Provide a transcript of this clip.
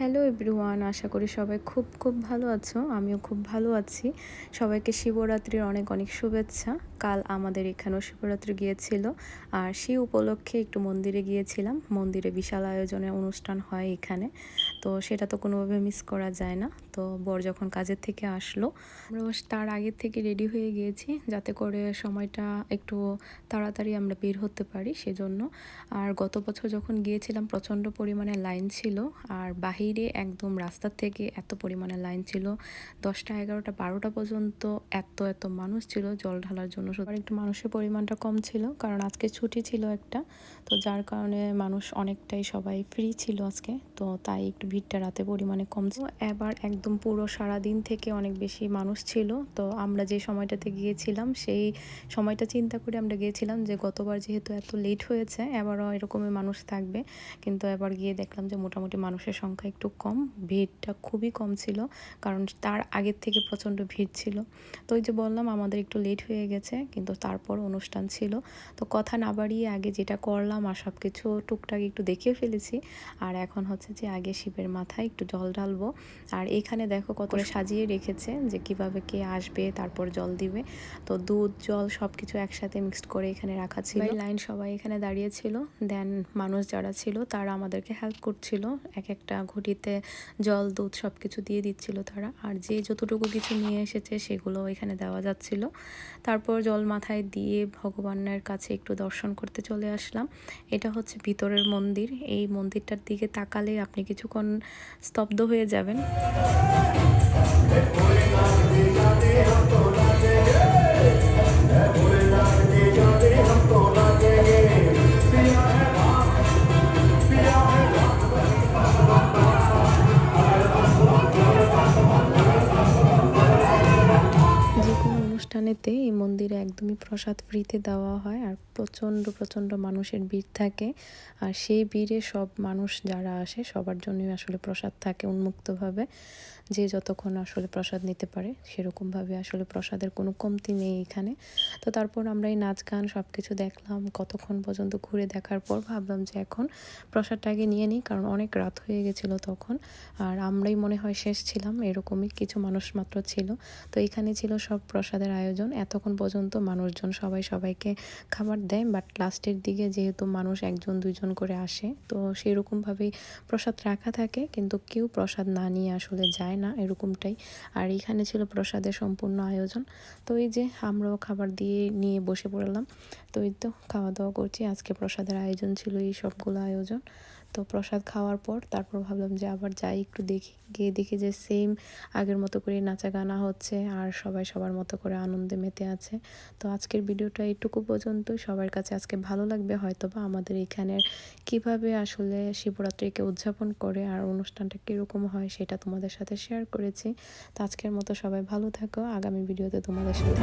Hello everyone, আশা করি সবাই খুব ভালো আছো। আমিও খুব ভালো আছি। সবাইকে শিবরাত্রির অনেক অনেক শুভেচ্ছা। কাল আমাদের এখানেও শিবরাত্রি গিয়েছিল, আর সেই উপলক্ষে একটু মন্দিরে গিয়েছিলাম। মন্দিরে বিশাল আয়োজনের অনুষ্ঠান হয় এখানে, তো সেটা তো কোনোভাবে মিস করা যায় না। তো বর যখন কাজের থেকে আসলো, আমরা তার আগের থেকে রেডি হয়ে গিয়েছি যাতে করে সময়টা একটু তাড়াতাড়ি আমরা বের হতে পারি সেজন্য। আর গত বছর যখন গিয়েছিলাম প্রচণ্ড পরিমাণে লাইন ছিল, আর বাহিরে একদম রাস্তার থেকে এত পরিমাণে লাইন ছিল, 10টা 11টা 12টা পর্যন্ত এত মানুষ ছিল জল ঢালার জন্য। আর একটু মানুষের পরিমাণটা কম ছিল কারণ আজকে ছুটি ছিল একটা, তো যার কারণে মানুষ অনেকটাই সবাই ফ্রি ছিল আজকে, তো তাই একটু ভিড়টা রাতে পরিমাণে কম ছিল। এবার একদম পুরো সারাদিন থেকে অনেক বেশি মানুষ ছিল। তো আমরা যে সময়টাতে গিয়েছিলাম সেই সময়টা চিন্তা করে আমরা গিয়েছিলাম যে গতবার যেহেতু এত লেট হয়েছে এবারও এরকমই মানুষ থাকবে, কিন্তু এবার গিয়ে দেখলাম যে মোটামুটি মানুষের সংখ্যা একটু কম, ভিড়টা খুবই কম ছিল কারণ তার আগের থেকে প্রচণ্ড ভিড় ছিল। তো ওই যে বললাম আমাদের একটু লেট হয়ে গেছে, কিন্তু তারপর অনুষ্ঠান ছিল। তো কথা না বাড়িয়ে আগে যেটা করলাম আর সব কিছু টুকটাক একটু দেখিয়ে ফেলেছি। আর এখন হচ্ছে যে আগে শিবের মাথায় একটু জল ঢালবো। আর এখানে দেখো কত করে সাজিয়ে রেখেছে যে কিভাবে কে আসবে তারপর জল দিবে। তো দুধ জল সব কিছু একসাথে মিক্সড করে এখানে রাখা ছিল। লাইন সবাই এখানে দাঁড়িয়ে ছিল, দেন মানুষ যারা ছিল তারা আমাদেরকে হেল্প করছিল, এক একটা ঘটিতে জল দুধ সব কিছু দিয়ে দিচ্ছিল তারা। আর যে যতটুকু কিছু নিয়ে এসেছে সেগুলো এখানে দেওয়া যাচ্ছিল। তারপর জল মাথায় দিয়ে ভগবানের কাছে একটু দর্শন করতে চলে আসলাম। এটা হচ্ছে ভিতরের মন্দির। এই মন্দিরটার দিকে তাকালে আপনি কিছুক্ষণ স্তব্ধ হয়ে যাবেন। যে কোনো অনুষ্ঠানেতে এই মন্দিরে একদমই প্রসাদ ফ্রিতে দেওয়া হয়, আর প্রচণ্ড মানুষের ভিড় থাকে। আর সেই ভিড়ে সব মানুষ যারা আসে সবার জন্যই আসলে প্রসাদ থাকে উন্মুক্তভাবে, যে যতক্ষণ আসলে প্রসাদ নিতে পারে সেরকমভাবে আসলে প্রসাদের কোনো কমতি নেই এখানে। তো তারপর আমরা এই নাচ গান সব কিছু দেখলাম, কতক্ষণ পর্যন্ত ঘুরে দেখার পর ভাবলাম যে এখন প্রসাদটা আগে নিয়ে নিই, কারণ অনেক রাত হয়ে গেছিলো তখন। আর আমরাই মনে হয় শেষ ছিলাম, এরকমই কিছু মানুষ মাত্র ছিল। তো এখানে ছিল সব প্রসাদের আয়োজন। এতক্ষণ পর্যন্ত মানুষজন সবাই সবাইকে খাবার দেয়, বাট লাস্টের দিকে যেহেতু মানুষ একজন দুইজন করে আসে, তো সেরকমভাবেই প্রসাদ রাখা থাকে, কিন্তু কেউ প্রসাদ না নিয়ে আসলে যায় না, এরকমটাই। আর এখানে ছিল প্রসাদের সম্পূর্ণ আয়োজন। তো এই যে আমরাও খাবার দিয়ে নিয়ে বসে পড়লাম। তো এই তো খাওয়া দাওয়া করছি। আজকে প্রসাদের আয়োজন ছিল এই সবগুলো আয়োজন। তো প্রসাদ খাওয়ার পর তারপর ভাবলাম যে আবার যাই একটু দেখি, গিয়ে দেখি যে সেম আগের মতো করে নাচা গানা হচ্ছে আর সবাই সবার মতো করে আনন্দে মেতে আছে। তো আজকের ভিডিওটা এইটুকু পর্যন্ত। সবার কাছে আজকে ভালো লাগবে হয়তোবা আমাদের এখানের কিভাবে আসলে শিবরাত্রিকে উদযাপন করে আর অনুষ্ঠানটা কীরকম হয় সেটা তোমাদের সাথে শেয়ার করেছি। তো আজকের মতো সবাই ভালো থাকো, আগামী ভিডিওতে তোমাদের সাথে